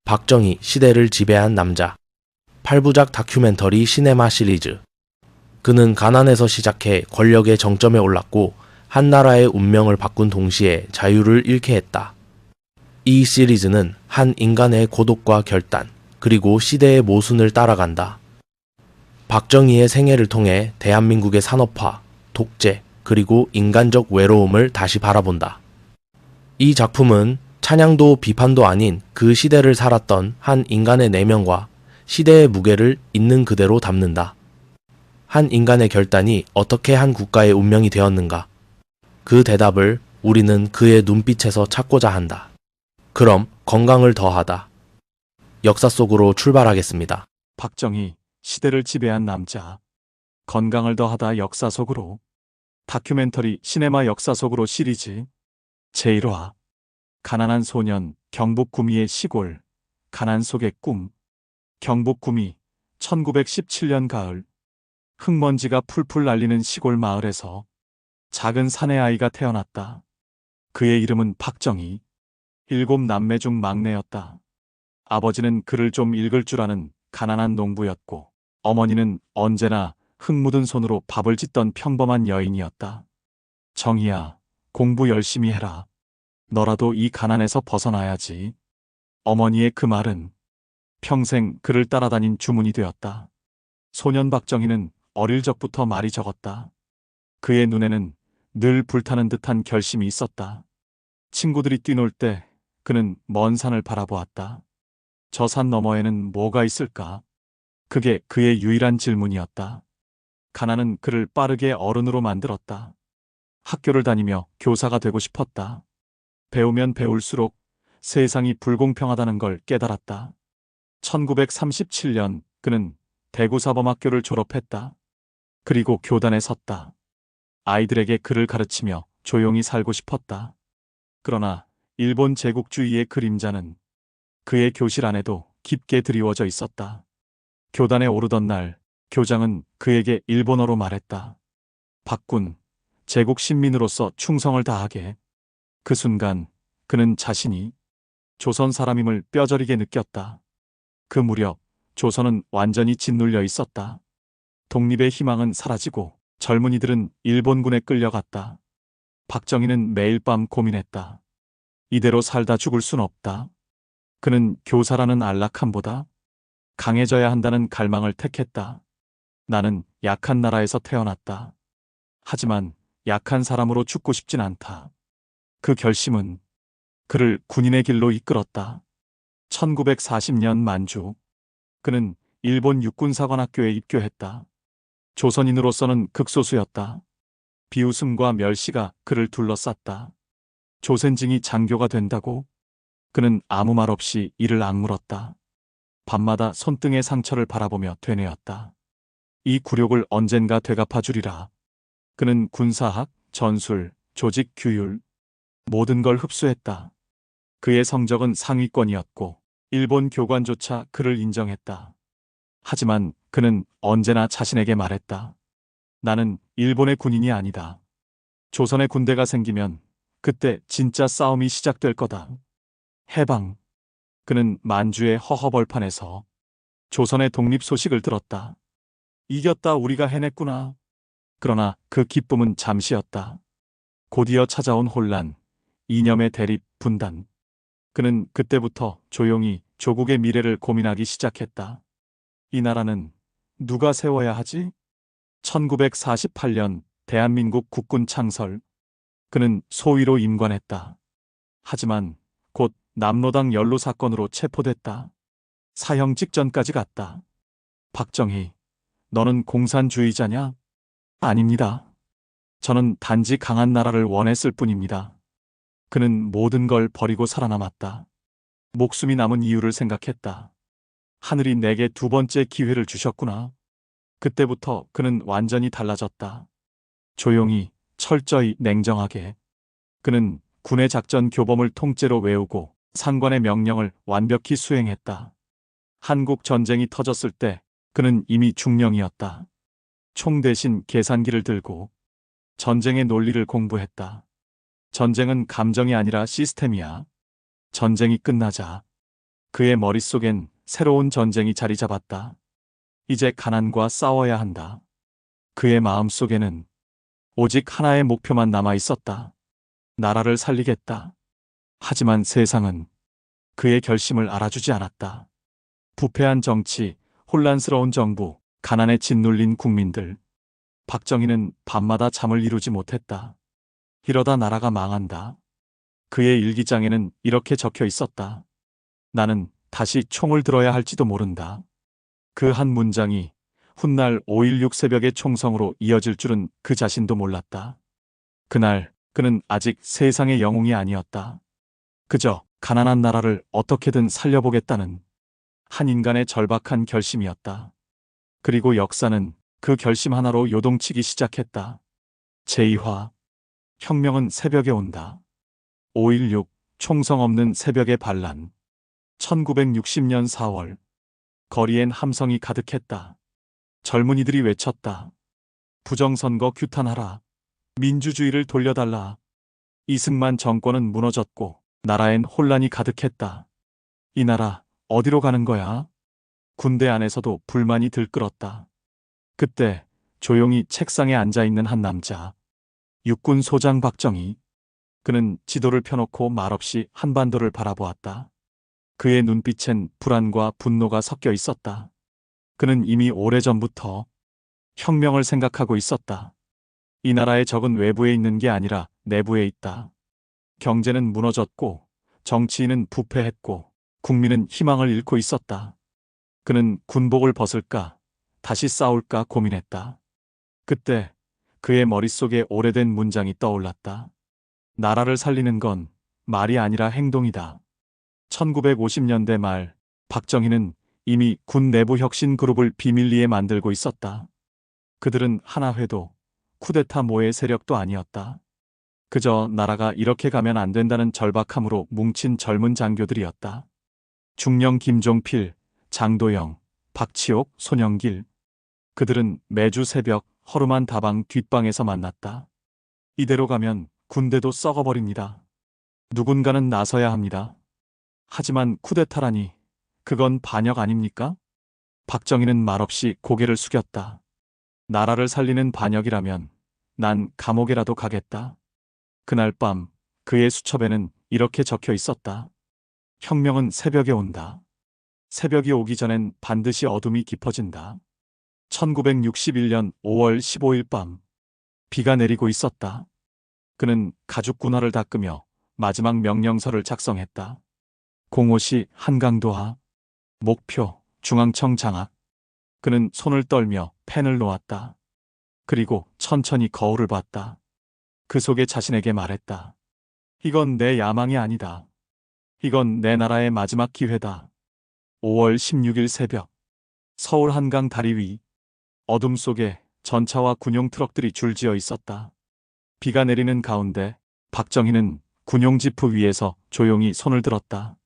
박정희 시대를 지배한 남자. 8부작 다큐멘터리 시네마 시리즈. 그는 가난에서 시작해 권력의 정점에 올랐고 한 나라의 운명을 바꾼 동시에 자유를 잃게 했다. 이 시리즈는 한 인간의 고독과 결단, 그리고 시대의 모순을 따라간다. 박정희의 생애를 통해 대한민국의 산업화, 독재, 그리고 인간적 외로움을 다시 바라본다. 이 작품은 찬양도 비판도 아닌 그 시대를 살았던 한 인간의 내면과 시대의 무게를 있는 그대로 담는다. 한 인간의 결단이 어떻게 한 국가의 운명이 되었는가? 그 대답을 우리는 그의 눈빛에서 찾고자 한다. 그럼 건강을 더하다. 역사 속으로 출발하겠습니다. 박정희, 시대를 지배한 남자. 건강을 더하다 역사 속으로. 다큐멘터리 시네마 역사 속으로 시리즈. 제1화. 가난한 소년, 경북 구미의 시골. 가난 속의 꿈. 경북 구미, 1917년 가을. 흙먼지가 풀풀 날리는 시골 마을에서 작은 사내 아이가 태어났다. 그의 이름은 박정희. 7남매 중 막내였다. 아버지는 글을 좀 읽을 줄 아는 가난한 농부였고, 어머니는 언제나 흙 묻은 손으로 밥을 짓던 평범한 여인이었다. 정희야, 공부 열심히 해라. 너라도 이 가난에서 벗어나야지. 어머니의 그 말은 평생 그를 따라다닌 주문이 되었다. 소년 박정희는 어릴 적부터 말이 적었다. 그의 눈에는 늘 불타는 듯한 결심이 있었다. 친구들이 뛰놀 때 그는 먼 산을 바라보았다. 저 산 너머에는 뭐가 있을까? 그게 그의 유일한 질문이었다. 가난은 그를 빠르게 어른으로 만들었다. 학교를 다니며 교사가 되고 싶었다. 배우면 배울수록 세상이 불공평하다는 걸 깨달았다. 1937년 그는 대구사범학교를 졸업했다. 그리고 교단에 섰다. 아이들에게 글을 가르치며 조용히 살고 싶었다. 그러나 일본 제국주의의 그림자는 그의 교실 안에도 깊게 드리워져 있었다. 교단에 오르던 날 교장은 그에게 일본어로 말했다. 박군, 제국 신민으로서 충성을 다하게. 그 순간 그는 자신이 조선 사람임을 뼈저리게 느꼈다. 그 무렵 조선은 완전히 짓눌려 있었다. 독립의 희망은 사라지고 젊은이들은 일본군에 끌려갔다. 박정희는 매일 밤 고민했다. 이대로 살다 죽을 순 없다. 그는 교사라는 안락함보다 강해져야 한다는 갈망을 택했다. 나는 약한 나라에서 태어났다. 하지만 약한 사람으로 죽고 싶진 않다. 그 결심은 그를 군인의 길로 이끌었다. 1940년 만주, 그는 일본 육군사관학교에 입교했다. 조선인으로서는 극소수였다. 비웃음과 멸시가 그를 둘러쌌다. 조센징이 장교가 된다고? 그는 아무 말 없이 이를 악물었다. 밤마다 손등의 상처를 바라보며 되뇌었다. 이 굴욕을 언젠가 되갚아주리라. 그는 군사학, 전술, 조직 규율, 모든 걸 흡수했다. 그의 성적은 상위권이었고 일본 교관조차 그를 인정했다. 하지만 그는 언제나 자신에게 말했다. 나는 일본의 군인이 아니다. 조선의 군대가 생기면 그때 진짜 싸움이 시작될 거다. 해방. 그는 만주의 허허벌판에서 조선의 독립 소식을 들었다. 이겼다, 우리가 해냈구나. 그러나 그 기쁨은 잠시였다. 곧이어 찾아온 혼란, 이념의 대립, 분단. 그는 그때부터 조용히 조국의 미래를 고민하기 시작했다. 이 나라는 누가 세워야 하지? 1948년 대한민국 국군 창설. 그는 소위로 임관했다. 하지만 곧 남로당 연루 사건으로 체포됐다. 사형 직전까지 갔다. 박정희, 너는 공산주의자냐? 아닙니다. 저는 단지 강한 나라를 원했을 뿐입니다. 그는 모든 걸 버리고 살아남았다. 목숨이 남은 이유를 생각했다. 하늘이 내게 두 번째 기회를 주셨구나. 그때부터 그는 완전히 달라졌다. 조용히, 철저히, 냉정하게. 그는 군의 작전 교범을 통째로 외우고 상관의 명령을 완벽히 수행했다. 한국 전쟁이 터졌을 때 그는 이미 중령이었다. 총 대신 계산기를 들고 전쟁의 논리를 공부했다. 전쟁은 감정이 아니라 시스템이야. 전쟁이 끝나자 그의 머릿속엔 새로운 전쟁이 자리 잡았다. 이제 가난과 싸워야 한다. 그의 마음속에는 오직 하나의 목표만 남아 있었다. 나라를 살리겠다. 하지만 세상은 그의 결심을 알아주지 않았다. 부패한 정치, 혼란스러운 정부, 가난에 짓눌린 국민들. 박정희는 밤마다 잠을 이루지 못했다. 이러다 나라가 망한다. 그의 일기장에는 이렇게 적혀 있었다. 나는 다시 총을 들어야 할지도 모른다. 그 한 문장이 훗날 5.16 새벽의 총성으로 이어질 줄은 그 자신도 몰랐다. 그날 그는 아직 세상의 영웅이 아니었다. 그저 가난한 나라를 어떻게든 살려보겠다는 한 인간의 절박한 결심이었다. 그리고 역사는 그 결심 하나로 요동치기 시작했다. 제2화 혁명은 새벽에 온다. 5.16 총성 없는 새벽의 반란. 1960년 4월 거리엔 함성이 가득했다. 젊은이들이 외쳤다. 부정선거 규탄하라. 민주주의를 돌려달라. 이승만 정권은 무너졌고 나라엔 혼란이 가득했다. 이 나라 어디로 가는 거야? 군대 안에서도 불만이 들끓었다. 그때 조용히 책상에 앉아있는 한 남자. 육군 소장 박정희. 그는 지도를 펴놓고 말없이 한반도를 바라보았다. 그의 눈빛엔 불안과 분노가 섞여 있었다. 그는 이미 오래전부터 혁명을 생각하고 있었다. 이 나라의 적은 외부에 있는 게 아니라 내부에 있다. 경제는 무너졌고 정치인은 부패했고 국민은 희망을 잃고 있었다. 그는 군복을 벗을까 다시 싸울까 고민했다. 그때 그의 머릿속에 오래된 문장이 떠올랐다. 나라를 살리는 건 말이 아니라 행동이다. 1950년대 말 박정희는 이미 군 내부 혁신 그룹을 비밀리에 만들고 있었다. 그들은 하나회도 쿠데타 모의 세력도 아니었다. 그저 나라가 이렇게 가면 안 된다는 절박함으로 뭉친 젊은 장교들이었다. 중령 김종필, 장도영, 박치옥, 손영길. 그들은 매주 새벽 허름한 다방 뒷방에서 만났다. 이대로 가면 군대도 썩어버립니다. 누군가는 나서야 합니다. 하지만 쿠데타라니 그건 반역 아닙니까? 박정희는 말없이 고개를 숙였다. 나라를 살리는 반역이라면 난 감옥에라도 가겠다. 그날 밤 그의 수첩에는 이렇게 적혀 있었다. 혁명은 새벽에 온다. 새벽이 오기 전엔 반드시 어둠이 깊어진다. 1961년 5월 15일 밤 비가 내리고 있었다. 그는 가죽 군화를 닦으며 마지막 명령서를 작성했다. 공호시 한강도하. 목표 중앙청 장악. 그는 손을 떨며 펜을 놓았다. 그리고 천천히 거울을 봤다. 그 속에 자신에게 말했다. 이건 내 야망이 아니다. 이건 내 나라의 마지막 기회다. 5월 16일 새벽 서울 한강 다리 위 어둠 속에 전차와 군용 트럭들이 줄지어 있었다. 비가 내리는 가운데 박정희는 군용 지프 위에서 조용히 손을 들었다.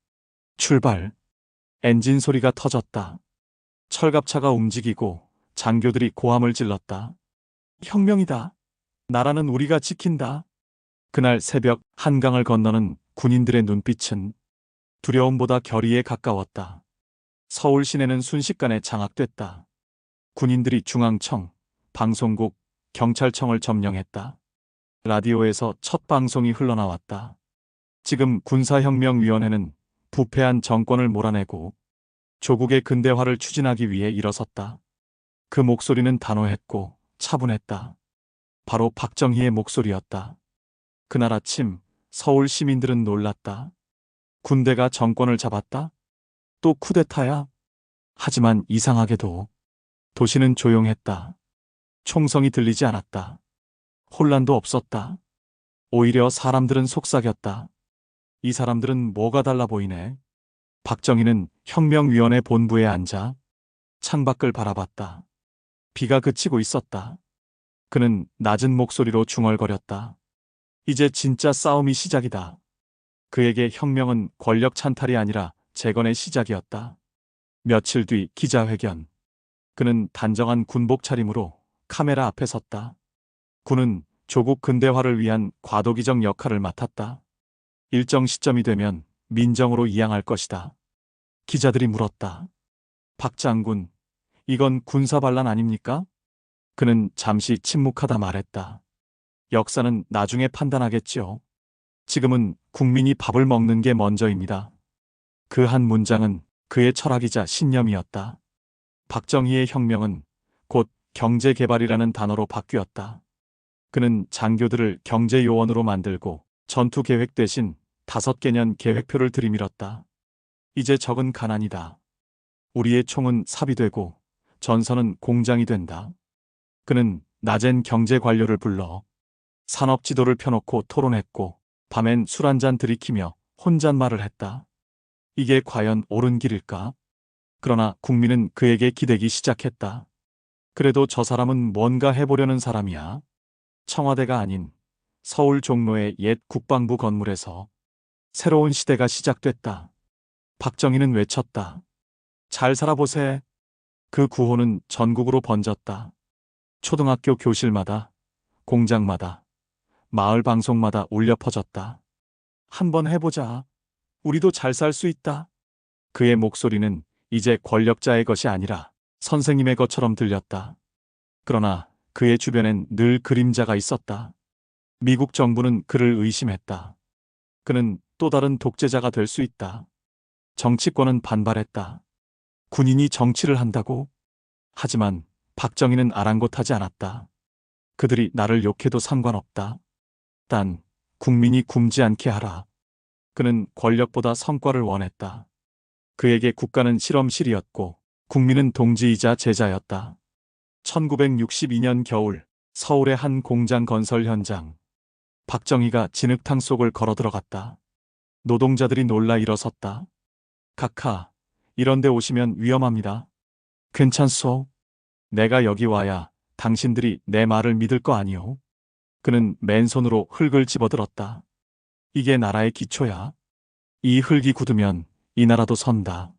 출발. 엔진 소리가 터졌다. 철갑차가 움직이고 장교들이 고함을 질렀다. 혁명이다. 나라는 우리가 지킨다. 그날 새벽 한강을 건너는 군인들의 눈빛은 두려움보다 결의에 가까웠다. 서울 시내는 순식간에 장악됐다. 군인들이 중앙청, 방송국, 경찰청을 점령했다. 라디오에서 첫 방송이 흘러나왔다. 지금 군사혁명위원회는 부패한 정권을 몰아내고 조국의 근대화를 추진하기 위해 일어섰다. 그 목소리는 단호했고 차분했다. 바로 박정희의 목소리였다. 그날 아침 서울 시민들은 놀랐다. 군대가 정권을 잡았다? 또 쿠데타야? 하지만 이상하게도 도시는 조용했다. 총성이 들리지 않았다. 혼란도 없었다. 오히려 사람들은 속삭였다. 이 사람들은 뭐가 달라 보이네. 박정희는 혁명위원회 본부에 앉아 창밖을 바라봤다. 비가 그치고 있었다. 그는 낮은 목소리로 중얼거렸다. 이제 진짜 싸움이 시작이다. 그에게 혁명은 권력 찬탈이 아니라 재건의 시작이었다. 며칠 뒤 기자회견. 그는 단정한 군복 차림으로 카메라 앞에 섰다. 군은 조국 근대화를 위한 과도기적 역할을 맡았다. 일정 시점이 되면 민정으로 이양할 것이다. 기자들이 물었다. 박 장군, 이건 군사반란 아닙니까? 그는 잠시 침묵하다 말했다. 역사는 나중에 판단하겠지요. 지금은 국민이 밥을 먹는 게 먼저입니다. 그 한 문장은 그의 철학이자 신념이었다. 박정희의 혁명은 곧 경제개발이라는 단어로 바뀌었다. 그는 장교들을 경제요원으로 만들고 전투 계획 대신 5개년 계획표를 들이밀었다. 이제 적은 가난이다. 우리의 총은 삽이되고 전선은 공장이 된다. 그는 낮엔 경제 관료를 불러 산업 지도를 펴놓고 토론했고 밤엔 술 한잔 들이키며 혼잣말을 했다. 이게 과연 옳은 길일까? 그러나 국민은 그에게 기대기 시작했다. 그래도 저 사람은 뭔가 해보려는 사람이야. 청와대가 아닌 서울 종로의 옛 국방부 건물에서 새로운 시대가 시작됐다. 박정희는 외쳤다. 잘 살아보세. 그 구호는 전국으로 번졌다. 초등학교 교실마다, 공장마다, 마을 방송마다 울려 퍼졌다. 한번 해보자. 우리도 잘 살 수 있다. 그의 목소리는 이제 권력자의 것이 아니라 선생님의 것처럼 들렸다. 그러나 그의 주변엔 늘 그림자가 있었다. 미국 정부는 그를 의심했다. 그는 또 다른 독재자가 될 수 있다. 정치권은 반발했다. 군인이 정치를 한다고? 하지만 박정희는 아랑곳하지 않았다. 그들이 나를 욕해도 상관없다. 단 국민이 굶지 않게 하라. 그는 권력보다 성과를 원했다. 그에게 국가는 실험실이었고 국민은 동지이자 제자였다. 1962년 겨울 서울의 한 공장 건설 현장. 박정희가 진흙탕 속을 걸어 들어갔다. 노동자들이 놀라 일어섰다. 각하, 이런 데 오시면 위험합니다. 괜찮소? 내가 여기 와야 당신들이 내 말을 믿을 거 아니오? 그는 맨손으로 흙을 집어들었다. 이게 나라의 기초야. 이 흙이 굳으면 이 나라도 선다.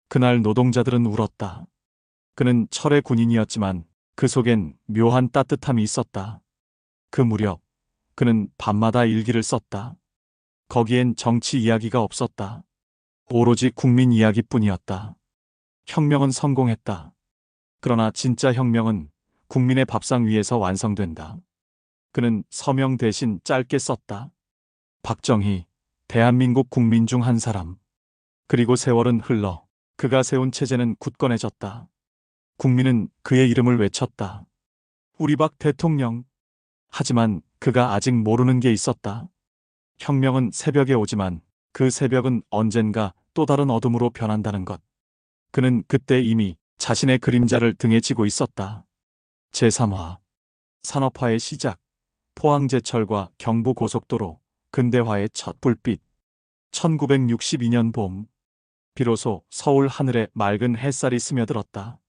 그날 노동자들은 울었다. 그는 철의 군인이었지만 그 속엔 묘한 따뜻함이 있었다. 그 무렵 그는 밤마다 일기를 썼다. 거기엔 정치 이야기가 없었다. 오로지 국민 이야기뿐이었다. 혁명은 성공했다. 그러나 진짜 혁명은 국민의 밥상 위에서 완성된다. 그는 서명 대신 짧게 썼다. 박정희, 대한민국 국민 중 한 사람. 그리고 세월은 흘러 그가 세운 체제는 굳건해졌다. 국민은 그의 이름을 외쳤다. 우리 박 대통령. 하지만 그가 아직 모르는 게 있었다. 혁명은 새벽에 오지만 그 새벽은 언젠가 또 다른 어둠으로 변한다는 것. 그는 그때 이미 자신의 그림자를 등에 지고 있었다. 제3화 산업화의 시작. 포항제철과 경부고속도로 근대화의 첫 불빛. 1962년 봄. 비로소 서울 하늘에 맑은 햇살이 스며들었다.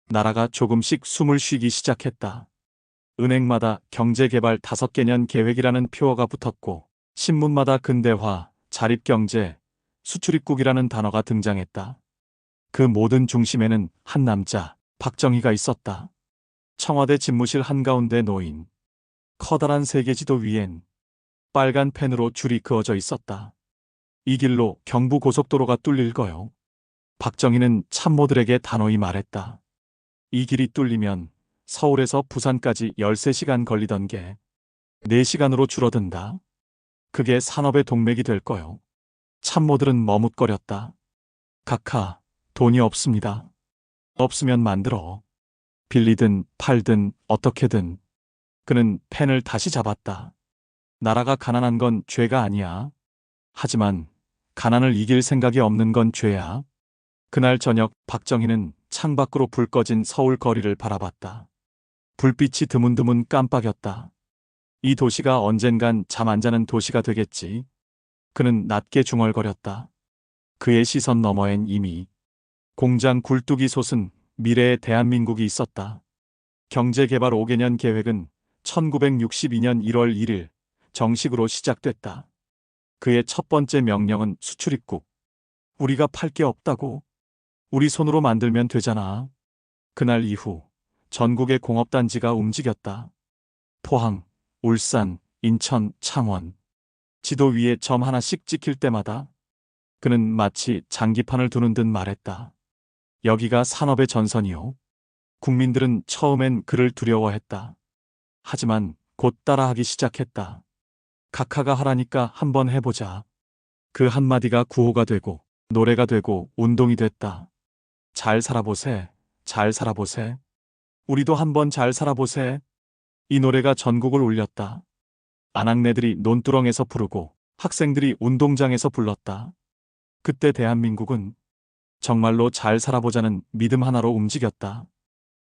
나라가 조금씩 숨을 쉬기 시작했다. 은행마다 경제개발 5개년 계획이라는 표어가 붙었고 신문마다 근대화, 자립경제, 수출입국이라는 단어가 등장했다. 그 모든 중심에는 한 남자, 박정희가 있었다. 청와대 집무실 한가운데 놓인 커다란 세계지도 위엔 빨간 펜으로 줄이 그어져 있었다. 이 길로 경부고속도로가 뚫릴 거요. 박정희는 참모들에게 단호히 말했다. 이 길이 뚫리면 서울에서 부산까지 13시간 걸리던 게 4시간으로 줄어든다. 그게 산업의 동맥이 될 거요. 참모들은 머뭇거렸다. 각하, 돈이 없습니다. 없으면 만들어. 빌리든 팔든 어떻게든. 그는 펜을 다시 잡았다. 나라가 가난한 건 죄가 아니야. 하지만 가난을 이길 생각이 없는 건 죄야. 그날 저녁 박정희는 창밖으로 불 꺼진 서울 거리를 바라봤다. 불빛이 드문드문 깜빡였다. 이 도시가 언젠간 잠 안 자는 도시가 되겠지. 그는 낮게 중얼거렸다. 그의 시선 너머엔 이미 공장 굴뚝이 솟은 미래의 대한민국이 있었다. 경제개발 5개년 계획은 1962년 1월 1일 정식으로 시작됐다. 그의 첫 번째 명령은 수출입국. 우리가 팔 게 없다고. 우리 손으로 만들면 되잖아. 그날 이후 전국의 공업단지가 움직였다. 포항, 울산, 인천, 창원. 지도 위에 점 하나씩 찍힐 때마다 그는 마치 장기판을 두는 듯 말했다. 여기가 산업의 전선이요. 국민들은 처음엔 그를 두려워했다. 하지만 곧 따라하기 시작했다. 각하가 하라니까 한번 해보자. 그 한마디가 구호가 되고 노래가 되고 운동이 됐다. 잘 살아보세. 잘 살아보세. 우리도 한번 잘 살아보세. 이 노래가 전국을 울렸다. 아낙네들이 논두렁에서 부르고 학생들이 운동장에서 불렀다. 그때 대한민국은 정말로 잘 살아보자는 믿음 하나로 움직였다.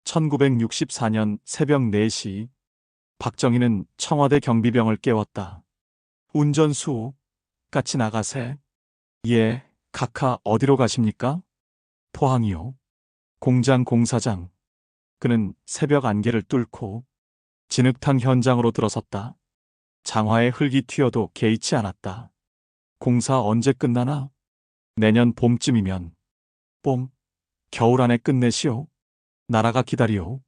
1964년 새벽 4시 박정희는 청와대 경비병을 깨웠다. 운전수, 같이 나가세. 예, 각하 어디로 가십니까? 포항이요. 공장 공사장. 그는 새벽 안개를 뚫고 진흙탕 현장으로 들어섰다. 장화에 흙이 튀어도 개의치 않았다. 공사 언제 끝나나? 내년 봄쯤이면. 봄, 겨울 안에 끝내시오. 나라가 기다리오.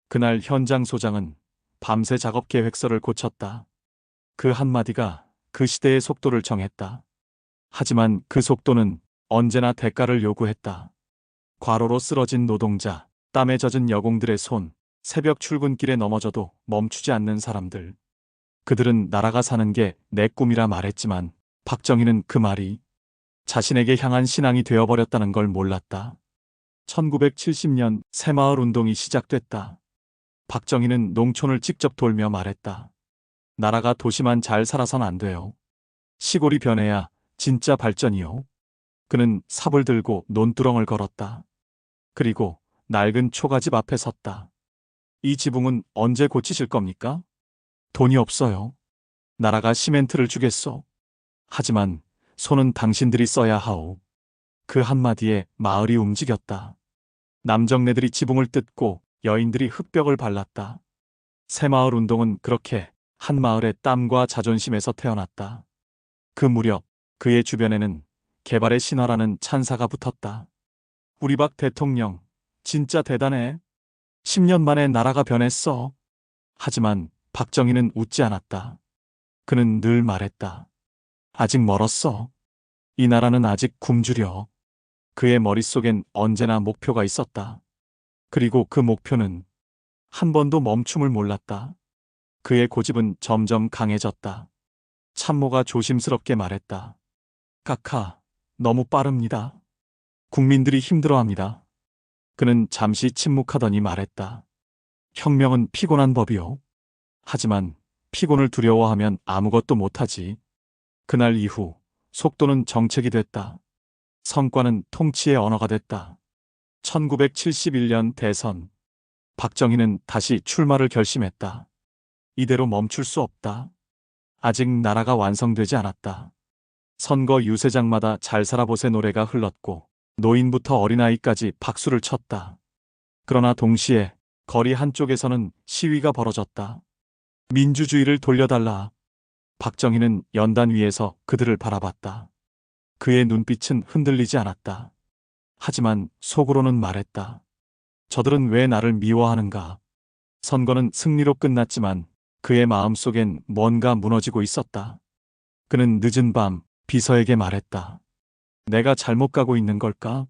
그날 현장 소장은 밤새 작업 계획서를 고쳤다. 그 한마디가 그 시대의 속도를 정했다. 하지만 그 속도는 언제나 대가를 요구했다. 과로로 쓰러진 노동자, 땀에 젖은 여공들의 손, 새벽 출근길에 넘어져도 멈추지 않는 사람들. 그들은 나라가 사는 게 내 꿈이라 말했지만 박정희는 그 말이 자신에게 향한 신앙이 되어버렸다는 걸 몰랐다. 1970년 새마을 운동이 시작됐다. 박정희는 농촌을 직접 돌며 말했다. 나라가 도시만 잘 살아선 안 돼요. 시골이 변해야 진짜 발전이요. 그는 삽을 들고 논두렁을 걸었다. 그리고 낡은 초가집 앞에 섰다. 이 지붕은 언제 고치실 겁니까? 돈이 없어요. 나라가 시멘트를 주겠소. 하지만 손은 당신들이 써야 하오. 그 한마디에 마을이 움직였다. 남정네들이 지붕을 뜯고 여인들이 흙벽을 발랐다. 새마을 운동은 그렇게 한 마을의 땀과 자존심에서 태어났다. 그 무렵 그의 주변에는 개발의 신화라는 찬사가 붙었다. 우리 박 대통령 진짜 대단해. 10년 만에 나라가 변했어. 하지만 박정희는 웃지 않았다. 그는 늘 말했다. 아직 멀었어. 이 나라는 아직 굶주려. 그의 머릿속엔 언제나 목표가 있었다. 그리고 그 목표는 한 번도 멈춤을 몰랐다. 그의 고집은 점점 강해졌다. 참모가 조심스럽게 말했다. 각하, 너무 빠릅니다. 국민들이 힘들어합니다. 그는 잠시 침묵하더니 말했다. 혁명은 피곤한 법이요. 하지만 피곤을 두려워하면 아무것도 못하지. 그날 이후 속도는 정책이 됐다. 성과는 통치의 언어가 됐다. 1971년 대선. 박정희는 다시 출마를 결심했다. 이대로 멈출 수 없다. 아직 나라가 완성되지 않았다. 선거 유세장마다 잘 살아보세 노래가 흘렀고 노인부터 어린아이까지 박수를 쳤다. 그러나 동시에 거리 한쪽에서는 시위가 벌어졌다. 민주주의를 돌려달라. 박정희는 연단 위에서 그들을 바라봤다. 그의 눈빛은 흔들리지 않았다. 하지만 속으로는 말했다. 저들은 왜 나를 미워하는가? 선거는 승리로 끝났지만 그의 마음속엔 뭔가 무너지고 있었다. 그는 늦은 밤 비서에게 말했다. 내가 잘못 가고 있는 걸까?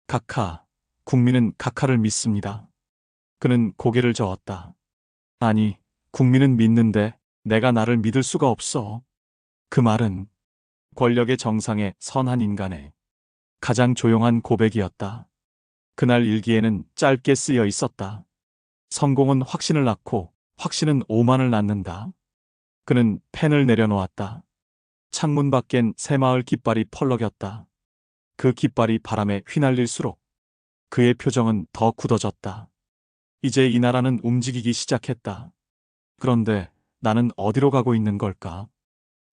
각하, 국민은 각하를 믿습니다. 그는 고개를 저었다. 아니, 국민은 믿는데 내가 나를 믿을 수가 없어. 그 말은 권력의 정상의 선한 인간의 가장 조용한 고백이었다. 그날 일기에는 짧게 쓰여 있었다. 성공은 확신을 낳고 확신은 오만을 낳는다. 그는 펜을 내려놓았다. 창문 밖엔 새마을 깃발이 펄럭였다. 그 깃발이 바람에 휘날릴수록 그의 표정은 더 굳어졌다. 이제 이 나라는 움직이기 시작했다. 그런데 나는 어디로 가고 있는 걸까?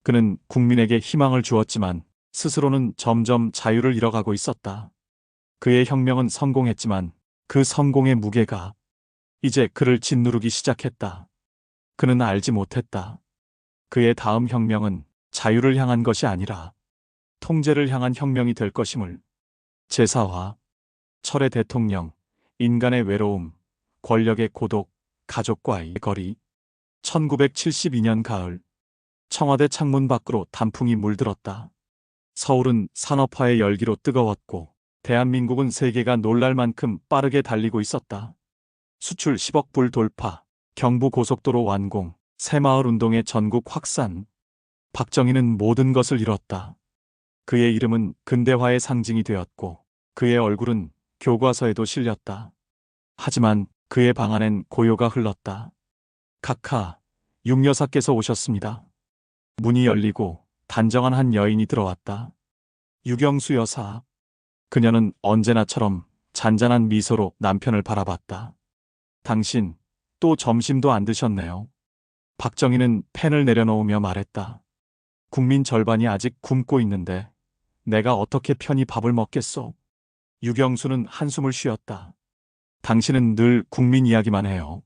그는 국민에게 희망을 주었지만 스스로는 점점 자유를 잃어가고 있었다. 그의 혁명은 성공했지만 그 성공의 무게가 이제 그를 짓누르기 시작했다. 그는 알지 못했다. 그의 다음 혁명은 자유를 향한 것이 아니라 통제를 향한 혁명이 될 것임을. 제사화, 철의 대통령, 인간의 외로움, 권력의 고독, 가족과의 거리. 1972년 가을, 청와대 창문 밖으로 단풍이 물들었다. 서울은 산업화의 열기로 뜨거웠고 대한민국은 세계가 놀랄 만큼 빠르게 달리고 있었다. 수출 10억 불 돌파, 경부 고속도로 완공, 새마을 운동의 전국 확산. 박정희는 모든 것을 이뤘다. 그의 이름은 근대화의 상징이 되었고 그의 얼굴은 교과서에도 실렸다. 하지만 그의 방 안엔 고요가 흘렀다. 카카, 육여사께서 오셨습니다. 문이 열리고 단정한 한 여인이 들어왔다. 유경수 여사. 그녀는 언제나처럼 잔잔한 미소로 남편을 바라봤다. 당신, 또 점심도 안 드셨네요. 박정희는 펜을 내려놓으며 말했다. 국민 절반이 아직 굶고 있는데 내가 어떻게 편히 밥을 먹겠소? 유경수는 한숨을 쉬었다. 당신은 늘 국민 이야기만 해요.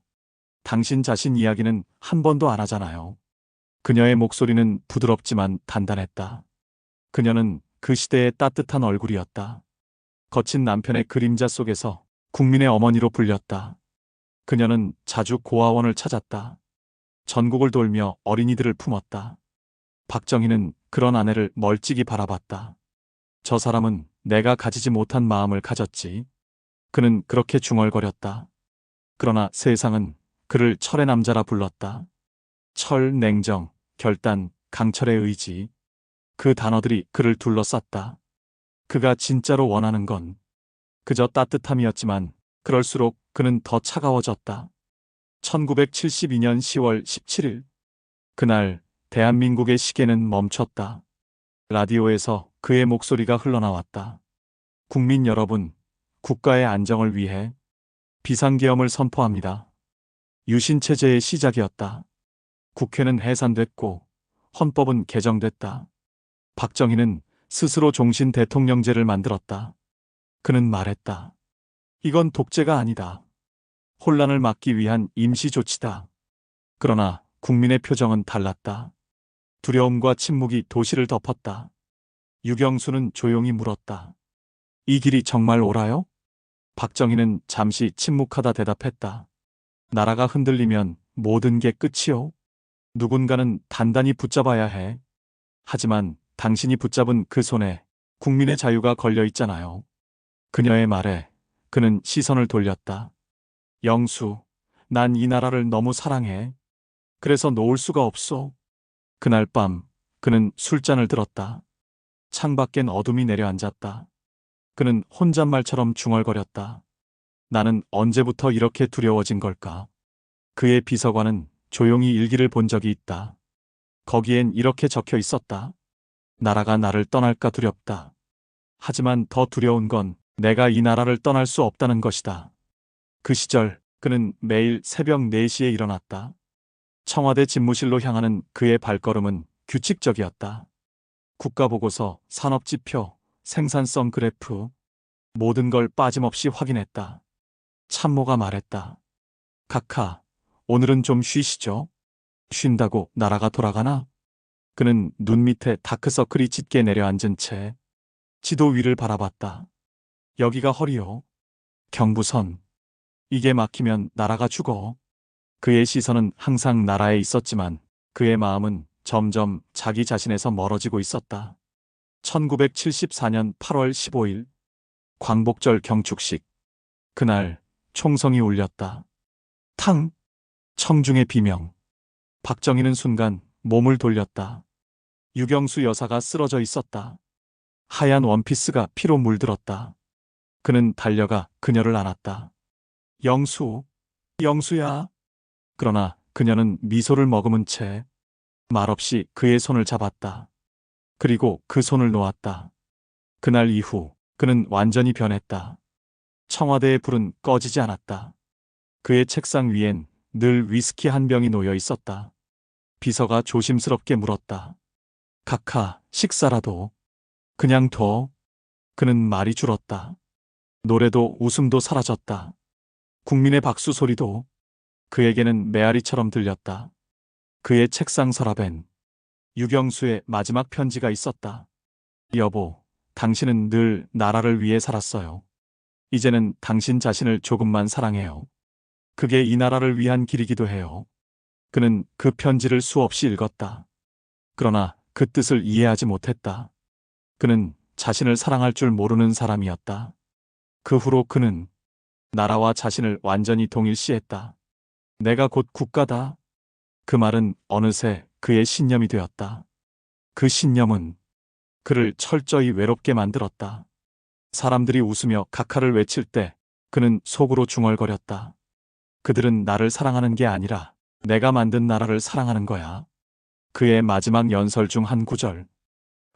당신 자신 이야기는 한 번도 안 하잖아요. 그녀의 목소리는 부드럽지만 단단했다. 그녀는 그 시대의 따뜻한 얼굴이었다. 거친 남편의 그림자 속에서 국민의 어머니로 불렸다. 그녀는 자주 고아원을 찾았다. 전국을 돌며 어린이들을 품었다. 박정희는 그런 아내를 멀찍이 바라봤다. 저 사람은 내가 가지지 못한 마음을 가졌지. 그는 그렇게 중얼거렸다. 그러나 세상은 그를 철의 남자라 불렀다. 철, 냉정, 결단, 강철의 의지. 그 단어들이 그를 둘러쌌다. 그가 진짜로 원하는 건 그저 따뜻함이었지만 그럴수록 그는 더 차가워졌다. 1972년 10월 17일. 그날 대한민국의 시계는 멈췄다. 라디오에서 그의 목소리가 흘러나왔다. 국민 여러분, 국가의 안정을 위해 비상계엄을 선포합니다. 유신체제의 시작이었다. 국회는 해산됐고 헌법은 개정됐다. 박정희는 스스로 종신 대통령제를 만들었다. 그는 말했다. 이건 독재가 아니다. 혼란을 막기 위한 임시 조치다. 그러나 국민의 표정은 달랐다. 두려움과 침묵이 도시를 덮었다. 유경수는 조용히 물었다. 이 길이 정말 옳아요? 박정희는 잠시 침묵하다 대답했다. 나라가 흔들리면 모든 게 끝이요. 누군가는 단단히 붙잡아야 해. 하지만 당신이 붙잡은 그 손에 국민의 자유가 걸려 있잖아요. 그녀의 말에 그는 시선을 돌렸다. 영수, 난 이 나라를 너무 사랑해. 그래서 놓을 수가 없어. 그날 밤 그는 술잔을 들었다. 창밖엔 어둠이 내려앉았다. 그는 혼잣말처럼 중얼거렸다. 나는 언제부터 이렇게 두려워진 걸까? 그의 비서관은 조용히 일기를 본 적이 있다. 거기엔 이렇게 적혀 있었다. 나라가 나를 떠날까 두렵다. 하지만 더 두려운 건 내가 이 나라를 떠날 수 없다는 것이다. 그 시절 그는 매일 새벽 4시에 일어났다. 청와대 집무실로 향하는 그의 발걸음은 규칙적이었다. 국가보고서, 산업지표, 생산성 그래프, 모든 걸 빠짐없이 확인했다. 참모가 말했다. 카카, 오늘은 좀 쉬시죠? 쉰다고 나라가 돌아가나? 그는 눈 밑에 다크서클이 짙게 내려앉은 채 지도 위를 바라봤다. 여기가 허리요. 경부선. 이게 막히면 나라가 죽어. 그의 시선은 항상 나라에 있었지만 그의 마음은 점점 자기 자신에서 멀어지고 있었다. 1974년 8월 15일 광복절 경축식. 그날 총성이 울렸다. 탕! 청중의 비명. 박정희는 순간 몸을 돌렸다. 유경수 여사가 쓰러져 있었다. 하얀 원피스가 피로 물들었다. 그는 달려가 그녀를 안았다. 영수, 영수야. 그러나 그녀는 미소를 머금은 채 말없이 그의 손을 잡았다. 그리고 그 손을 놓았다. 그날 이후 그는 완전히 변했다. 청와대의 불은 꺼지지 않았다. 그의 책상 위엔 늘 위스키 한 병이 놓여 있었다. 비서가 조심스럽게 물었다. 카카, 식사라도. 그냥 둬. 그는 말이 줄었다. 노래도 웃음도 사라졌다. 국민의 박수 소리도 그에게는 메아리처럼 들렸다. 그의 책상 서랍엔 유경수의 마지막 편지가 있었다. 여보, 당신은 늘 나라를 위해 살았어요. 이제는 당신 자신을 조금만 사랑해요. 그게 이 나라를 위한 길이기도 해요. 그는 그 편지를 수없이 읽었다. 그러나 그 뜻을 이해하지 못했다. 그는 자신을 사랑할 줄 모르는 사람이었다. 그 후로 그는 나라와 자신을 완전히 동일시했다. 내가 곧 국가다. 그 말은 어느새 그의 신념이 되었다. 그 신념은 그를 철저히 외롭게 만들었다. 사람들이 웃으며 각하를 외칠 때 그는 속으로 중얼거렸다. 그들은 나를 사랑하는 게 아니라 내가 만든 나라를 사랑하는 거야. 그의 마지막 연설 중 한 구절.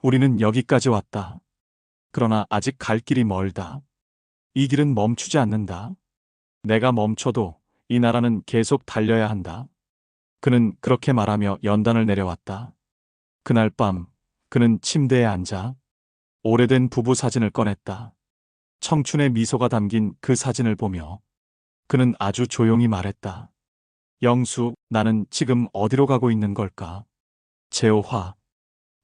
우리는 여기까지 왔다. 그러나 아직 갈 길이 멀다. 이 길은 멈추지 않는다. 내가 멈춰도 이 나라는 계속 달려야 한다. 그는 그렇게 말하며 연단을 내려왔다. 그날 밤 그는 침대에 앉아 오래된 부부 사진을 꺼냈다. 청춘의 미소가 담긴 그 사진을 보며 그는 아주 조용히 말했다. 영수, 나는 지금 어디로 가고 있는 걸까? 제오화,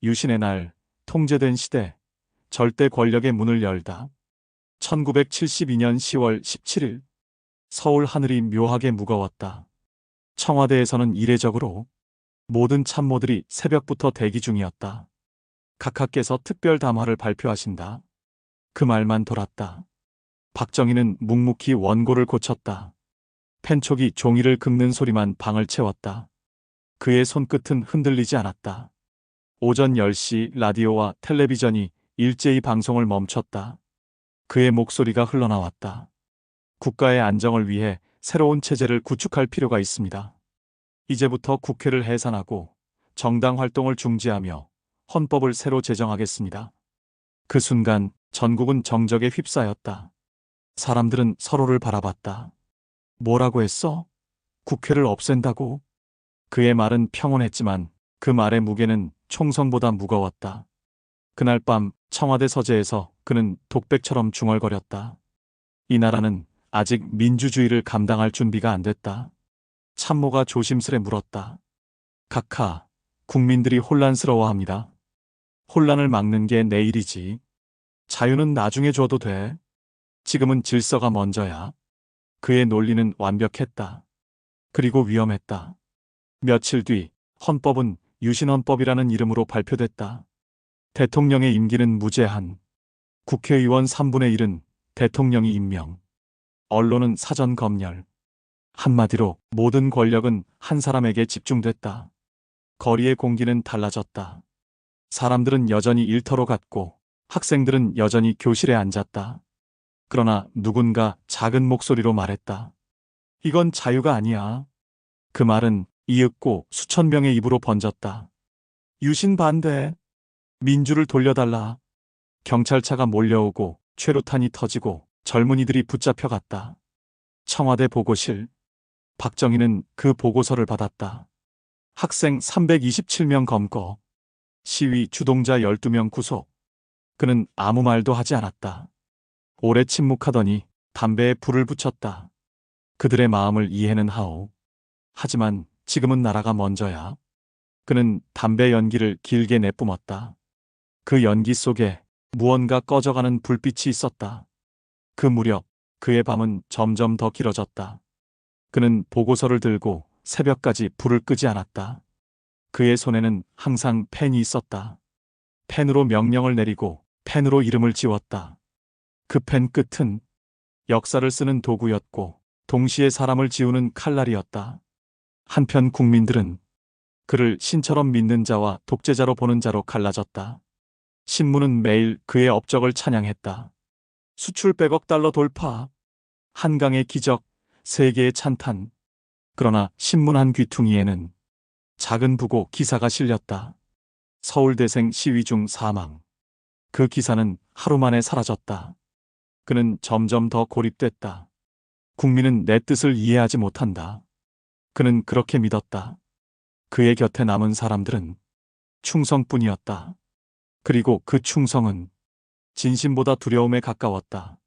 유신의 날, 통제된 시대, 절대 권력의 문을 열다. 1972년 10월 17일, 서울 하늘이 묘하게 무거웠다. 청와대에서는 이례적으로 모든 참모들이 새벽부터 대기 중이었다. 각하께서 특별 담화를 발표하신다. 그 말만 돌았다. 박정희는 묵묵히 원고를 고쳤다. 펜촉이 종이를 긁는 소리만 방을 채웠다. 그의 손끝은 흔들리지 않았다. 오전 10시 라디오와 텔레비전이 일제히 방송을 멈췄다. 그의 목소리가 흘러나왔다. 국가의 안정을 위해 새로운 체제를 구축할 필요가 있습니다. 이제부터 국회를 해산하고 정당 활동을 중지하며 헌법을 새로 제정하겠습니다. 그 순간 전국은 정적에 휩싸였다. 사람들은 서로를 바라봤다. 뭐라고 했어? 국회를 없앤다고? 그의 말은 평온했지만 그 말의 무게는 총성보다 무거웠다. 그날 밤 청와대 서재에서 그는 독백처럼 중얼거렸다. 이 나라는 아직 민주주의를 감당할 준비가 안 됐다. 참모가 조심스레 물었다. 각하, 국민들이 혼란스러워합니다. 혼란을 막는 게 내일이지. 자유는 나중에 줘도 돼. 지금은 질서가 먼저야. 그의 논리는 완벽했다. 그리고 위험했다. 며칠 뒤 헌법은 유신헌법이라는 이름으로 발표됐다. 대통령의 임기는 무제한. 국회의원 3분의 1은 대통령이 임명. 언론은 사전 검열. 한마디로 모든 권력은 한 사람에게 집중됐다. 거리의 공기는 달라졌다. 사람들은 여전히 일터로 갔고 학생들은 여전히 교실에 앉았다. 그러나 누군가 작은 목소리로 말했다. 이건 자유가 아니야. 그 말은 이윽고 수천 명의 입으로 번졌다. 유신 반대. 민주를 돌려달라. 경찰차가 몰려오고 최루탄이 터지고 젊은이들이 붙잡혀갔다. 청와대 보고실. 박정희는 그 보고서를 받았다. 학생 327명 검거. 시위 주동자 12명 구속. 그는 아무 말도 하지 않았다. 오래 침묵하더니 담배에 불을 붙였다. 그들의 마음을 이해는 하오. 하지만 지금은 나라가 먼저야. 그는 담배 연기를 길게 내뿜었다. 그 연기 속에 무언가 꺼져가는 불빛이 있었다. 그 무렵 그의 밤은 점점 더 길어졌다. 그는 보고서를 들고 새벽까지 불을 끄지 않았다. 그의 손에는 항상 펜이 있었다. 펜으로 명령을 내리고 펜으로 이름을 지웠다. 그 펜 끝은 역사를 쓰는 도구였고 동시에 사람을 지우는 칼날이었다. 한편 국민들은 그를 신처럼 믿는 자와 독재자로 보는 자로 갈라졌다. 신문은 매일 그의 업적을 찬양했다. 수출 100억 달러 돌파, 한강의 기적, 세계의 찬탄. 그러나 신문 한 귀퉁이에는 작은 부고 기사가 실렸다. 서울대생 시위 중 사망. 그 기사는 하루 만에 사라졌다. 그는 점점 더 고립됐다. 국민은 내 뜻을 이해하지 못한다. 그는 그렇게 믿었다. 그의 곁에 남은 사람들은 충성뿐이었다. 그리고 그 충성은 진심보다 두려움에 가까웠다.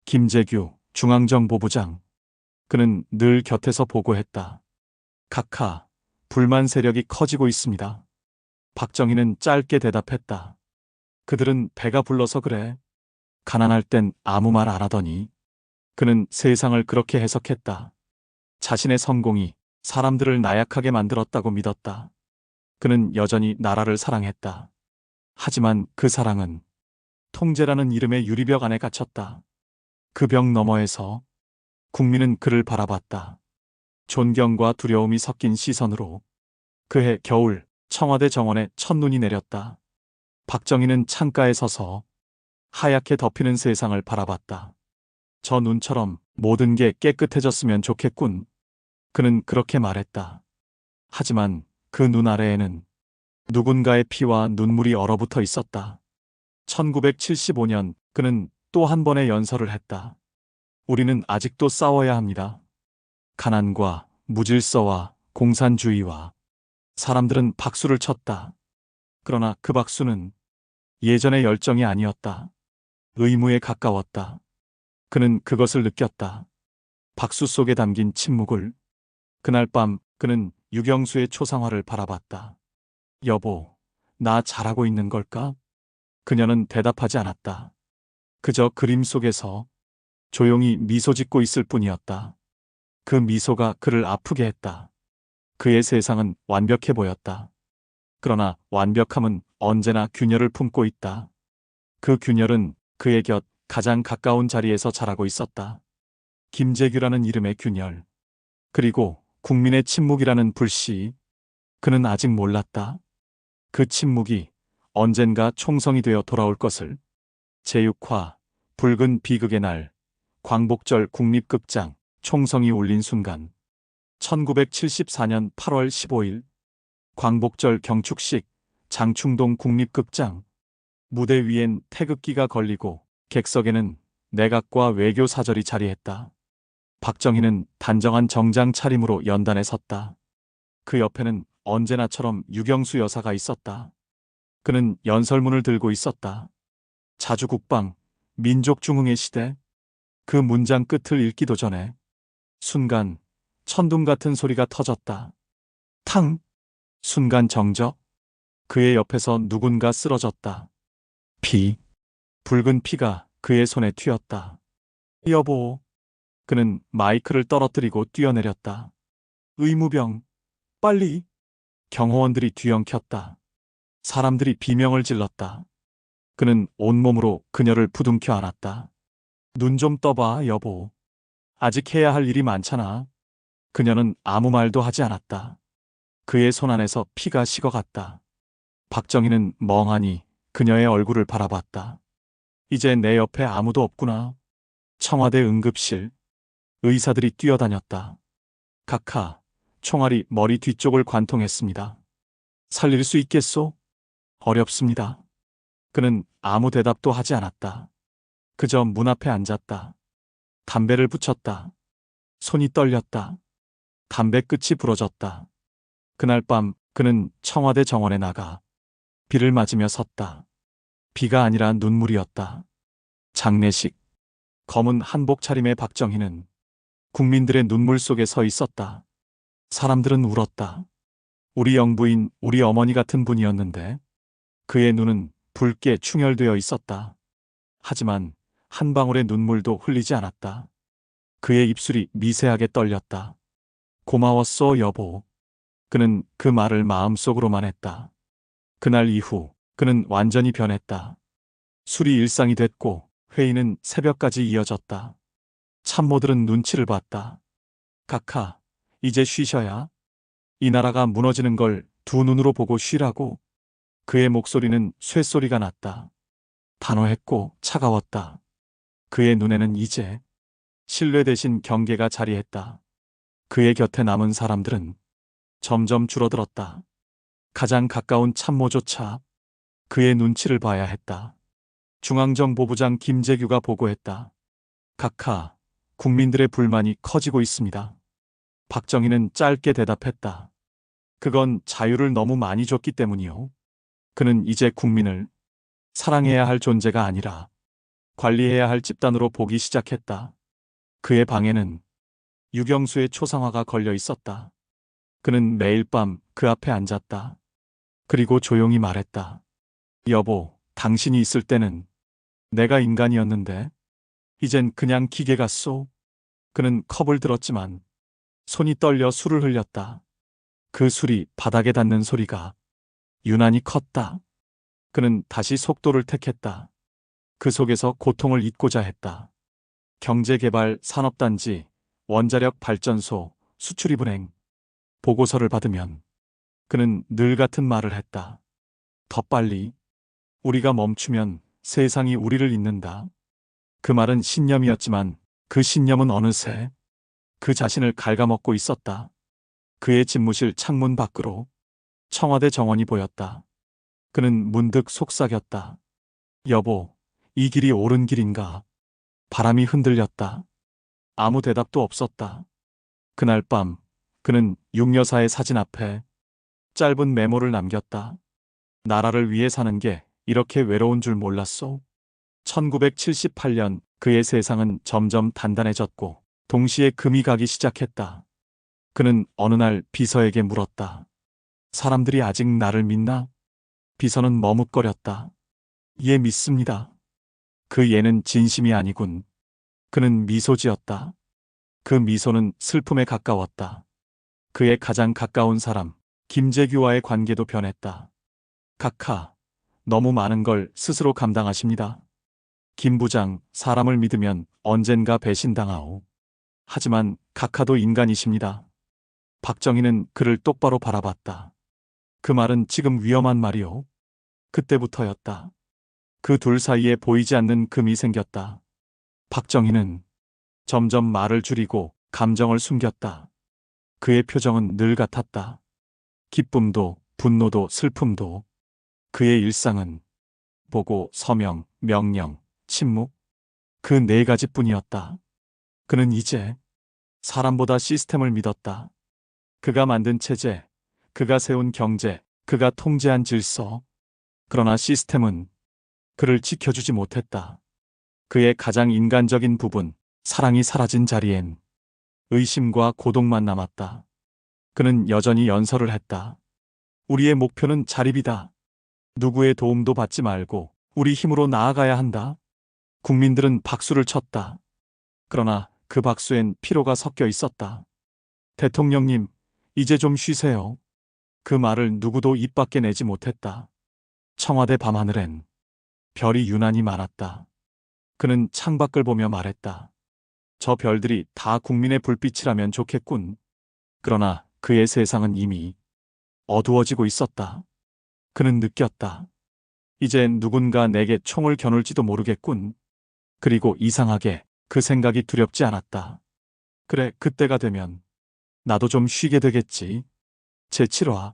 김재규 중앙정보부장. 그는 늘 곁에서 보고했다. 각하, 불만 세력이 커지고 있습니다. 박정희는 짧게 대답했다. 그들은 배가 불러서 그래. 가난할 땐 아무 말 안 하더니. 그는 세상을 그렇게 해석했다. 자신의 성공이 사람들을 나약하게 만들었다고 믿었다. 그는 여전히 나라를 사랑했다. 하지만 그 사랑은 통제라는 이름의 유리벽 안에 갇혔다. 그 벽 너머에서 국민은 그를 바라봤다. 존경과 두려움이 섞인 시선으로. 그해 겨울 청와대 정원에 첫눈이 내렸다. 박정희는 창가에 서서 하얗게 덮이는 세상을 바라봤다. 저 눈처럼 모든 게 깨끗해졌으면 좋겠군. 그는 그렇게 말했다. 하지만 그 눈 아래에는 누군가의 피와 눈물이 얼어붙어 있었다. 1975년 그는 또 한 번의 연설을 했다. 우리는 아직도 싸워야 합니다. 가난과 무질서와 공산주의와. 사람들은 박수를 쳤다. 그러나 그 박수는 예전의 열정이 아니었다. 의무에 가까웠다. 그는 그것을 느꼈다. 박수 속에 담긴 침묵을. 그날 밤 그는 유경수의 초상화를 바라봤다. 여보, 나 잘하고 있는 걸까? 그녀는 대답하지 않았다. 그저 그림 속에서 조용히 미소 짓고 있을 뿐이었다. 그 미소가 그를 아프게 했다. 그의 세상은 완벽해 보였다. 그러나 완벽함은 언제나 균열을 품고 있다. 그 균열은 그의 곁 가장 가까운 자리에서 자라고 있었다. 김재규라는 이름의 균열. 그리고 국민의 침묵이라는 불씨. 그는 아직 몰랐다. 그 침묵이 언젠가 총성이 되어 돌아올 것을. 제6화 붉은 비극의 날. 광복절 국립극장 총성이 울린 순간. 1974년 8월 15일 광복절 경축식 장충동 국립극장. 무대 위엔 태극기가 걸리고 객석에는 내각과 외교사절이 자리했다. 박정희는 단정한 정장 차림으로 연단에 섰다. 그 옆에는 언제나처럼 유경수 여사가 있었다. 그는 연설문을 들고 있었다. 자주국방, 민족중흥의 시대. 그 문장 끝을 읽기도 전에 순간 천둥 같은 소리가 터졌다. 탕! 순간 정적. 그의 옆에서 누군가 쓰러졌다. 피. 붉은 피가 그의 손에 튀었다. 여보. 그는 마이크를 떨어뜨리고 뛰어내렸다. 의무병, 빨리. 경호원들이 뒤엉켰다. 사람들이 비명을 질렀다. 그는 온몸으로 그녀를 부둥켜 안았다. 눈 좀 떠봐, 여보. 아직 해야 할 일이 많잖아. 그녀는 아무 말도 하지 않았다. 그의 손 안에서 피가 식어갔다. 박정희는 멍하니 그녀의 얼굴을 바라봤다. 이제 내 옆에 아무도 없구나. 청와대 응급실. 의사들이 뛰어다녔다. 각하, 총알이 머리 뒤쪽을 관통했습니다. 살릴 수 있겠소? 어렵습니다. 그는 아무 대답도 하지 않았다. 그저 문 앞에 앉았다. 담배를 붙였다. 손이 떨렸다. 담배 끝이 부러졌다. 그날 밤 그는 청와대 정원에 나가 비를 맞으며 섰다. 비가 아니라 눈물이었다. 장례식. 검은 한복 차림의 박정희는 국민들의 눈물 속에 서 있었다. 사람들은 울었다. 우리 영부인, 우리 어머니 같은 분이었는데. 그의 눈은 붉게 충혈되어 있었다. 하지만 한 방울의 눈물도 흘리지 않았다. 그의 입술이 미세하게 떨렸다. 고마웠어, 여보. 그는 그 말을 마음속으로만 했다. 그날 이후 그는 완전히 변했다. 술이 일상이 됐고 회의는 새벽까지 이어졌다. 참모들은 눈치를 봤다. 각하, 이제 쉬셔야. 이 나라가 무너지는 걸 두 눈으로 보고 쉬라고. 그의 목소리는 쇠소리가 났다. 단호했고 차가웠다. 그의 눈에는 이제 신뢰 대신 경계가 자리했다. 그의 곁에 남은 사람들은 점점 줄어들었다. 가장 가까운 참모조차 그의 눈치를 봐야 했다. 중앙정보부장 김재규가 보고했다. 각하, 국민들의 불만이 커지고 있습니다. 박정희는 짧게 대답했다. 그건 자유를 너무 많이 줬기 때문이요. 그는 이제 국민을 사랑해야 할 존재가 아니라 관리해야 할 집단으로 보기 시작했다. 그의 방에는 유경수의 초상화가 걸려 있었다. 그는 매일 밤 그 앞에 앉았다. 그리고 조용히 말했다. 여보, 당신이 있을 때는 내가 인간이었는데 이젠 그냥 기계 같소. 그는 컵을 들었지만 손이 떨려 술을 흘렸다. 그 술이 바닥에 닿는 소리가 유난히 컸다. 그는 다시 속도를 택했다. 그 속에서 고통을 잊고자 했다. 경제개발 산업단지, 원자력 발전소, 수출입은행, 보고서를 받으면 그는 늘 같은 말을 했다. 더 빨리. 우리가 멈추면 세상이 우리를 잇는다. 그 말은 신념이었지만 그 신념은 어느새 그 자신을 갉아먹고 있었다. 그의 집무실 창문 밖으로 청와대 정원이 보였다. 그는 문득 속삭였다. 여보, 이 길이 옳은 길인가? 바람이 흔들렸다. 아무 대답도 없었다. 그날 밤 그는 육여사의 사진 앞에 짧은 메모를 남겼다. 나라를 위해 사는 게 이렇게 외로운 줄 몰랐소. 1978년 그의 세상은 점점 단단해졌고 동시에 금이 가기 시작했다. 그는 어느 날 비서에게 물었다. 사람들이 아직 나를 믿나? 비서는 머뭇거렸다. 예, 믿습니다. 그 예는 진심이 아니군. 그는 미소 지었다. 그 미소는 슬픔에 가까웠다. 그의 가장 가까운 사람, 김재규와의 관계도 변했다. 각하, 너무 많은 걸 스스로 감당하십니다. 김 부장, 사람을 믿으면 언젠가 배신당하오. 하지만 각하도 인간이십니다. 박정희는 그를 똑바로 바라봤다. 그 말은 지금 위험한 말이오. 그때부터였다. 그 둘 사이에 보이지 않는 금이 생겼다. 박정희는 점점 말을 줄이고 감정을 숨겼다. 그의 표정은 늘 같았다. 기쁨도 분노도 슬픔도. 그의 일상은 보고, 서명, 명령, 침묵, 그 네 가지뿐이었다. 그는 이제 사람보다 시스템을 믿었다. 그가 만든 체제, 그가 세운 경제, 그가 통제한 질서. 그러나 시스템은 그를 지켜주지 못했다. 그의 가장 인간적인 부분, 사랑이 사라진 자리엔 의심과 고독만 남았다. 그는 여전히 연설을 했다. 우리의 목표는 자립이다. 누구의 도움도 받지 말고 우리 힘으로 나아가야 한다. 국민들은 박수를 쳤다. 그러나 그 박수엔 피로가 섞여 있었다. 대통령님, 이제 좀 쉬세요. 그 말을 누구도 입 밖에 내지 못했다. 청와대 밤하늘엔 별이 유난히 많았다. 그는 창밖을 보며 말했다. 저 별들이 다 국민의 불빛이라면 좋겠군. 그러나 그의 세상은 이미 어두워지고 있었다. 그는 느꼈다. 이젠 누군가 내게 총을 겨눌지도 모르겠군. 그리고 이상하게 그 생각이 두렵지 않았다. 그래, 그때가 되면 나도 좀 쉬게 되겠지. 제7화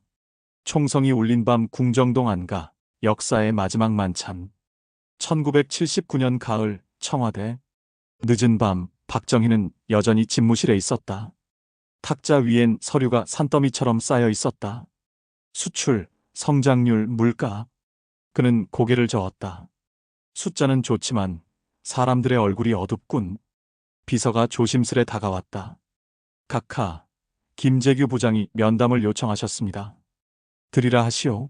총성이 울린 밤 궁정동 안가 역사의 마지막 만찬. 1979년 가을 청와대. 늦은 밤 박정희는 여전히 집무실에 있었다. 탁자 위엔 서류가 산더미처럼 쌓여 있었다. 수출, 성장률, 물가. 그는 고개를 저었다. 숫자는 좋지만 사람들의 얼굴이 어둡군. 비서가 조심스레 다가왔다. 각하, 김재규 부장이 면담을 요청하셨습니다. 드리라 하시오.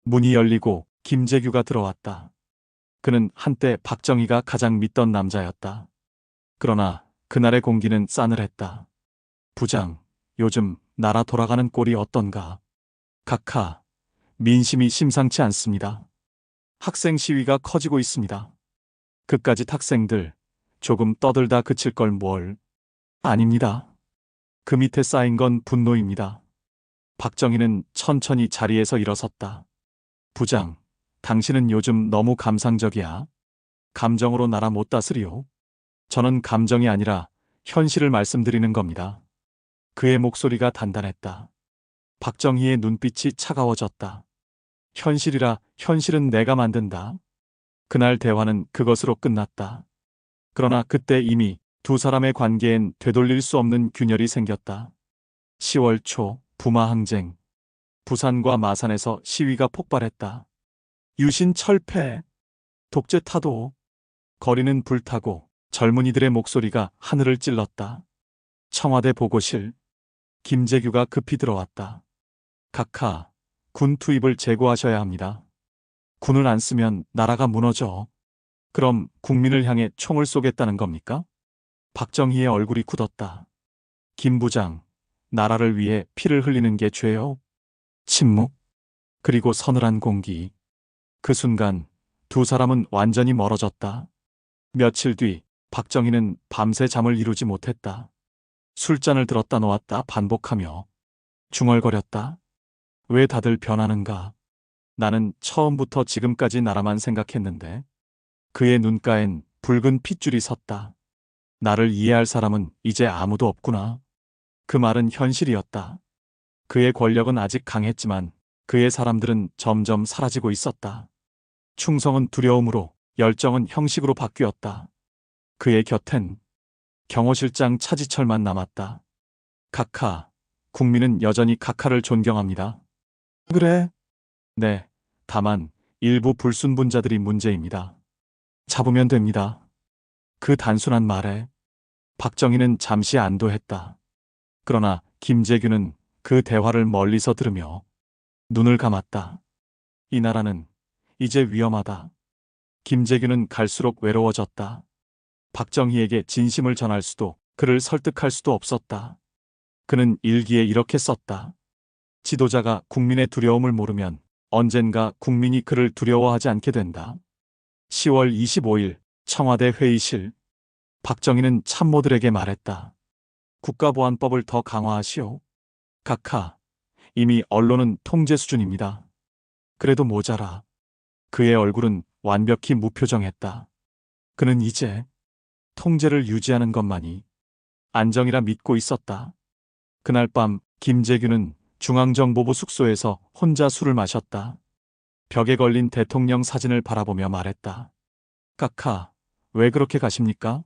문이 열리고 김재규가 들어왔다. 그는 한때 박정희가 가장 믿던 남자였다. 그러나 그날의 공기는 싸늘했다. 부장, 요즘 나라 돌아가는 꼴이 어떤가? 각하, 민심이 심상치 않습니다. 학생 시위가 커지고 있습니다. 그까짓 학생들 조금 떠들다 그칠 걸 뭘. 아닙니다. 그 밑에 쌓인 건 분노입니다. 박정희는 천천히 자리에서 일어섰다. 부장, 당신은 요즘 너무 감상적이야. 감정으로 나라 못 다스리오. 저는 감정이 아니라 현실을 말씀드리는 겁니다. 그의 목소리가 단단했다. 박정희의 눈빛이 차가워졌다. 현실이라 현실은 내가 만든다. 그날 대화는 그것으로 끝났다. 그러나 그때 이미 두 사람의 관계엔 되돌릴 수 없는 균열이 생겼다. 10월 초 부마 항쟁. 부산과 마산에서 시위가 폭발했다. 유신 철폐, 독재 타도. 거리는 불타고 젊은이들의 목소리가 하늘을 찔렀다. 청와대 보고실. 김재규가 급히 들어왔다. 각하, 군 투입을 재고하셔야 합니다. 군을 안 쓰면 나라가 무너져. 그럼 국민을 향해 총을 쏘겠다는 겁니까? 박정희의 얼굴이 굳었다. 김 부장, 나라를 위해 피를 흘리는 게 죄요. 침묵. 그리고 서늘한 공기. 그 순간 두 사람은 완전히 멀어졌다. 며칠 뒤 박정희는 밤새 잠을 이루지 못했다. 술잔을 들었다 놓았다 반복하며 중얼거렸다. 왜 다들 변하는가? 나는 처음부터 지금까지 나라만 생각했는데. 그의 눈가엔 붉은 핏줄이 섰다. 나를 이해할 사람은 이제 아무도 없구나. 그 말은 현실이었다. 그의 권력은 아직 강했지만 그의 사람들은 점점 사라지고 있었다. 충성은 두려움으로, 열정은 형식으로 바뀌었다. 그의 곁엔 경호실장 차지철만 남았다. 각하, 국민은 여전히 각하를 존경합니다. 그래? 네, 다만 일부 불순분자들이 문제입니다. 잡으면 됩니다. 그 단순한 말에 박정희는 잠시 안도했다. 그러나 김재규는 그 대화를 멀리서 들으며 눈을 감았다. 이 나라는 이제 위험하다. 김재규는 갈수록 외로워졌다. 박정희에게 진심을 전할 수도 그를 설득할 수도 없었다. 그는 일기에 이렇게 썼다. 지도자가 국민의 두려움을 모르면 언젠가 국민이 그를 두려워하지 않게 된다. 10월 25일 청와대 회의실. 박정희는 참모들에게 말했다. 국가보안법을 더 강화하시오. 각하, 이미 언론은 통제 수준입니다. 그래도 모자라. 그의 얼굴은 완벽히 무표정했다. 그는 이제 통제를 유지하는 것만이 안정이라 믿고 있었다. 그날 밤 김재규는 중앙정보부 숙소에서 혼자 술을 마셨다. 벽에 걸린 대통령 사진을 바라보며 말했다. 각하, 왜 그렇게 가십니까?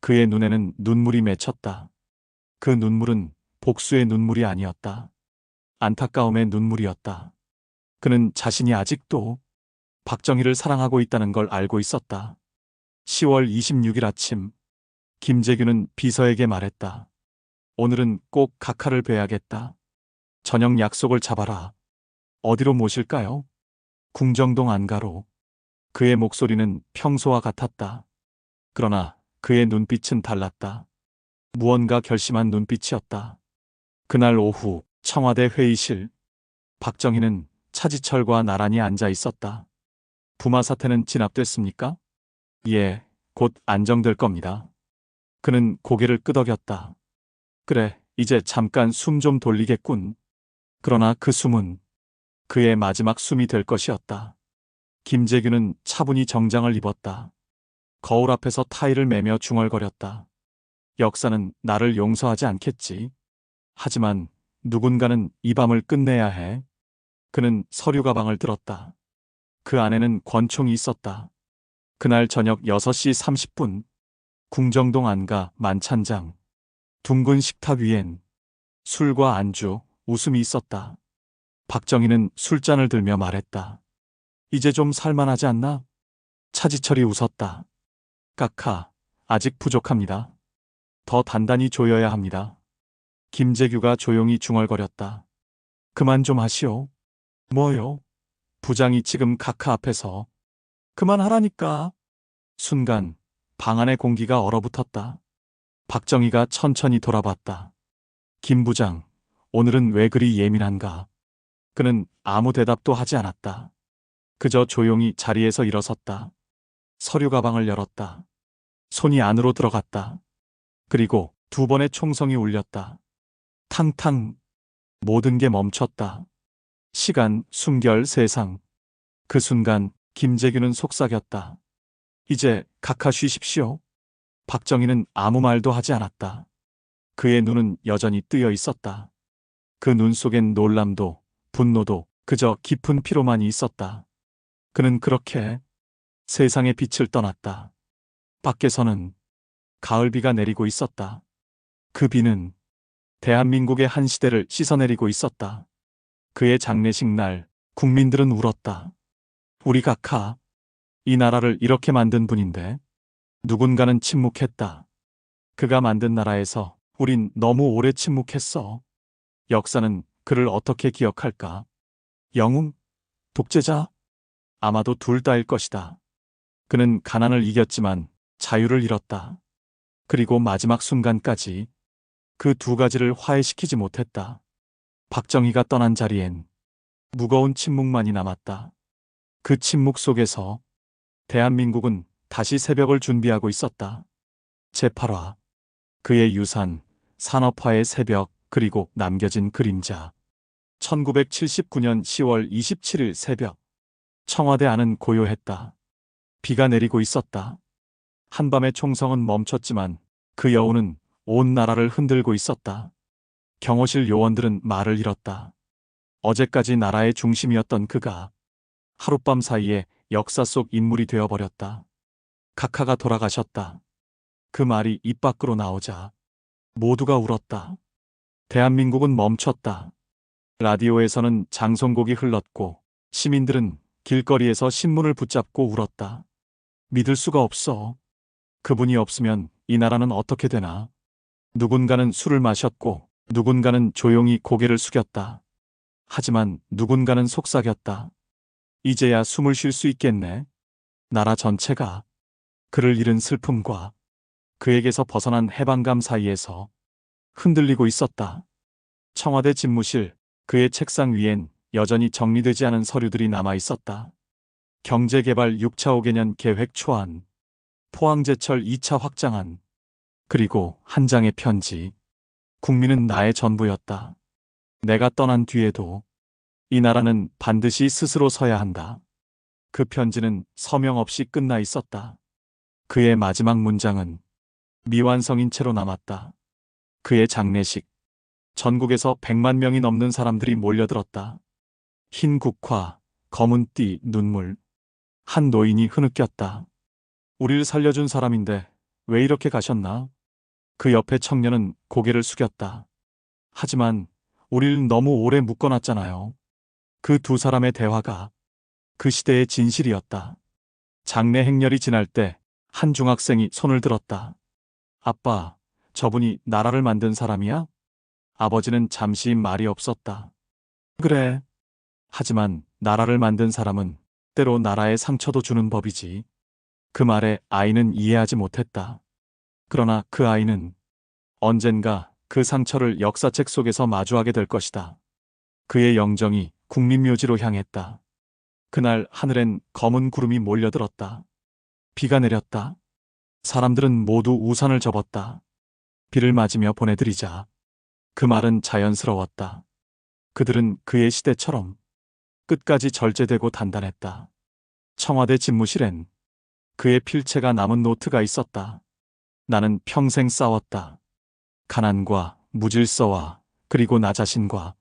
그의 눈에는 눈물이 맺혔다. 그 눈물은 복수의 눈물이 아니었다. 안타까움의 눈물이었다. 그는 자신이 아직도 박정희를 사랑하고 있다는 걸 알고 있었다. 10월 26일 아침, 김재규는 비서에게 말했다. 오늘은 꼭 각하를 뵈야겠다. 저녁 약속을 잡아라. 어디로 모실까요? 궁정동 안가로. 그의 목소리는 평소와 같았다. 그러나 그의 눈빛은 달랐다. 무언가 결심한 눈빛이었다. 그날 오후 청와대 회의실. 박정희는 차지철과 나란히 앉아 있었다. 부마 사태는 진압됐습니까? 예, 곧 안정될 겁니다. 그는 고개를 끄덕였다. 그래, 이제 잠깐 숨 좀 돌리겠군. 그러나 그 숨은 그의 마지막 숨이 될 것이었다. 김재규는 차분히 정장을 입었다. 거울 앞에서 타일을 매며 중얼거렸다. 역사는 나를 용서하지 않겠지. 하지만 누군가는 이 밤을 끝내야 해. 그는 서류 가방을 들었다. 그 안에는 권총이 있었다. 그날 저녁 6시 30분, 궁정동 안가 만찬장. 둥근 식탁 위엔 술과 안주, 웃음이 있었다. 박정희는 술잔을 들며 말했다. 이제 좀 살만하지 않나? 차지철이 웃었다. 각하, 아직 부족합니다. 더 단단히 조여야 합니다. 김재규가 조용히 중얼거렸다. 그만 좀 하시오. 뭐요? 부장이 지금 각하 앞에서. 그만하라니까. 순간 방 안의 공기가 얼어붙었다. 박정희가 천천히 돌아봤다. 김 부장, 오늘은 왜 그리 예민한가? 그는 아무 대답도 하지 않았다. 그저 조용히 자리에서 일어섰다. 서류 가방을 열었다. 손이 안으로 들어갔다. 그리고 두 번의 총성이 울렸다. 탕탕. 모든 게 멈췄다. 시간, 숨결, 세상. 그 순간 김재규는 속삭였다. 이제 각하 쉬십시오. 박정희는 아무 말도 하지 않았다. 그의 눈은 여전히 뜨여 있었다. 그 눈 속엔 놀람도 분노도 그저 깊은 피로만이 있었다. 그는 그렇게 세상의 빛을 떠났다. 밖에서는 가을비가 내리고 있었다. 그 비는 대한민국의 한 시대를 씻어내리고 있었다. 그의 장례식 날 국민들은 울었다. 우리 각하, 이 나라를 이렇게 만든 분인데. 누군가는 침묵했다. 그가 만든 나라에서 우린 너무 오래 침묵했어. 역사는 그를 어떻게 기억할까? 영웅? 독재자? 아마도 둘 다일 것이다. 그는 가난을 이겼지만 자유를 잃었다. 그리고 마지막 순간까지 그 두 가지를 화해시키지 못했다. 박정희가 떠난 자리엔 무거운 침묵만이 남았다. 그 침묵 속에서 대한민국은 다시 새벽을 준비하고 있었다. 제8화 그의 유산, 산업화의 새벽, 그리고 남겨진 그림자. 1979년 10월 27일 새벽. 청와대 안은 고요했다. 비가 내리고 있었다. 한밤의 총성은 멈췄지만 그 여우는 온 나라를 흔들고 있었다. 경호실 요원들은 말을 잃었다. 어제까지 나라의 중심이었던 그가 하룻밤 사이에 역사 속 인물이 되어버렸다. 각하가 돌아가셨다. 그 말이 입 밖으로 나오자 모두가 울었다. 대한민국은 멈췄다. 라디오에서는 장송곡이 흘렀고 시민들은 길거리에서 신문을 붙잡고 울었다. 믿을 수가 없어. 그분이 없으면 이 나라는 어떻게 되나? 누군가는 술을 마셨고 누군가는 조용히 고개를 숙였다. 하지만 누군가는 속삭였다. 이제야 숨을 쉴 수 있겠네. 나라 전체가 그를 잃은 슬픔과 그에게서 벗어난 해방감 사이에서 흔들리고 있었다. 청와대 집무실, 그의 책상 위엔 여전히 정리되지 않은 서류들이 남아 있었다. 경제개발 6차 5개년 계획 초안, 포항제철 2차 확장안, 그리고 한 장의 편지. 국민은 나의 전부였다. 내가 떠난 뒤에도 이 나라는 반드시 스스로 서야 한다. 그 편지는 서명 없이 끝나 있었다. 그의 마지막 문장은 미완성인 채로 남았다. 그의 장례식. 전국에서 100만 명이 넘는 사람들이 몰려들었다. 흰 국화, 검은 띠, 눈물. 한 노인이 흐느꼈다. 우리를 살려준 사람인데 왜 이렇게 가셨나? 그 옆에 청년은 고개를 숙였다. 하지만 우릴 너무 오래 묶어놨잖아요. 그 두 사람의 대화가 그 시대의 진실이었다. 장례 행렬이 지날 때 한 중학생이 손을 들었다. 아빠, 저분이 나라를 만든 사람이야? 아버지는 잠시 말이 없었다. 그래. 하지만 나라를 만든 사람은 때로 나라에 상처도 주는 법이지. 그 말에 아이는 이해하지 못했다. 그러나 그 아이는 언젠가 그 상처를 역사책 속에서 마주하게 될 것이다. 그의 영정이 국민묘지로 향했다. 그날 하늘엔 검은 구름이 몰려들었다. 비가 내렸다. 사람들은 모두 우산을 접었다. 비를 맞으며 보내드리자. 그 말은 자연스러웠다. 그들은 그의 시대처럼 끝까지 절제되고 단단했다. 청와대 집무실엔 그의 필체가 남은 노트가 있었다. 나는 평생 싸웠다. 가난과 무질서와 그리고 나 자신과.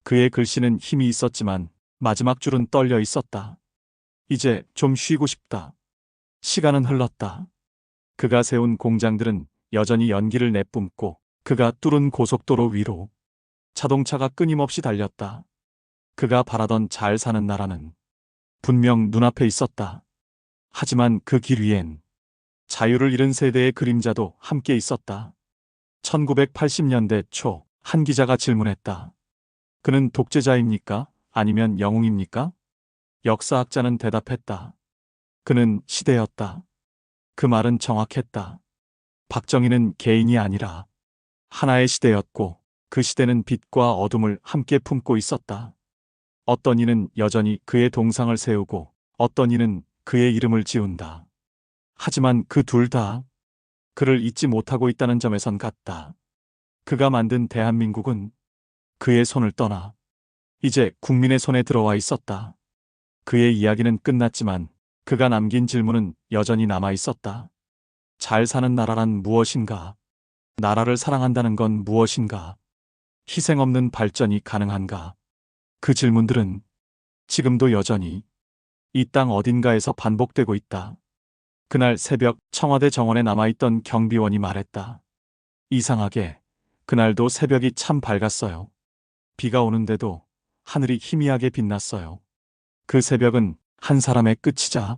그의 글씨는 힘이 있었지만 마지막 줄은 떨려 있었다. 이제 좀 쉬고 싶다. 시간은 흘렀다. 그가 세운 공장들은 여전히 연기를 내뿜고 그가 뚫은 고속도로 위로 자동차가 끊임없이 달렸다. 그가 바라던 잘 사는 나라는 분명 눈앞에 있었다. 하지만 그 길 위엔 자유를 잃은 세대의 그림자도 함께 있었다. 1980년대 초 한 기자가 질문했다. 그는 독재자입니까? 아니면 영웅입니까? 역사학자는 대답했다. 그는 시대였다. 그 말은 정확했다. 박정희는 개인이 아니라 하나의 시대였고 그 시대는 빛과 어둠을 함께 품고 있었다. 어떤 이는 여전히 그의 동상을 세우고 어떤 이는 그의 이름을 지운다. 하지만 그 둘 다 그를 잊지 못하고 있다는 점에선 같다. 그가 만든 대한민국은 그의 손을 떠나 이제 국민의 손에 들어와 있었다. 그의 이야기는 끝났지만 그가 남긴 질문은 여전히 남아 있었다. 잘 사는 나라란 무엇인가? 나라를 사랑한다는 건 무엇인가? 희생 없는 발전이 가능한가? 그 질문들은 지금도 여전히 이 땅 어딘가에서 반복되고 있다. 그날 새벽 청와대 정원에 남아있던 경비원이 말했다. 이상하게 그날도 새벽이 참 밝았어요. 비가 오는데도 하늘이 희미하게 빛났어요. 그 새벽은 한 사람의 끝이자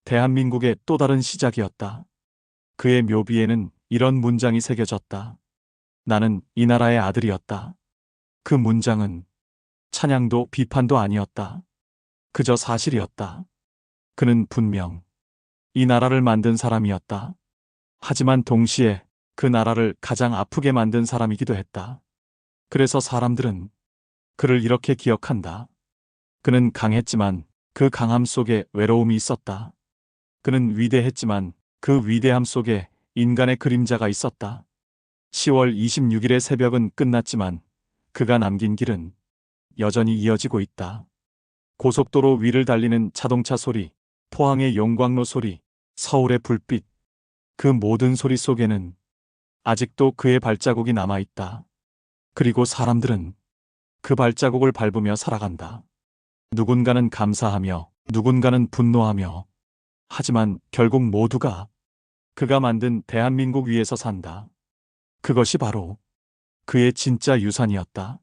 대한민국의 또 다른 시작이었다. 그의 묘비에는 이런 문장이 새겨졌다. 나는 이 나라의 아들이었다. 그 문장은 찬양도 비판도 아니었다. 그저 사실이었다. 그는 분명 이 나라를 만든 사람이었다. 하지만 동시에 그 나라를 가장 아프게 만든 사람이기도 했다. 그래서 사람들은 그를 이렇게 기억한다. 그는 강했지만 그 강함 속에 외로움이 있었다. 그는 위대했지만 그 위대함 속에 인간의 그림자가 있었다. 10월 26일의 새벽은 끝났지만 그가 남긴 길은 여전히 이어지고 있다. 고속도로 위를 달리는 자동차 소리, 포항의 용광로 소리, 서울의 불빛. 그 모든 소리 속에는 아직도 그의 발자국이 남아있다. 그리고 사람들은 그 발자국을 밟으며 살아간다. 누군가는 감사하며, 누군가는 분노하며, 하지만 결국 모두가 그가 만든 대한민국 위에서 산다. 그것이 바로 그의 진짜 유산이었다.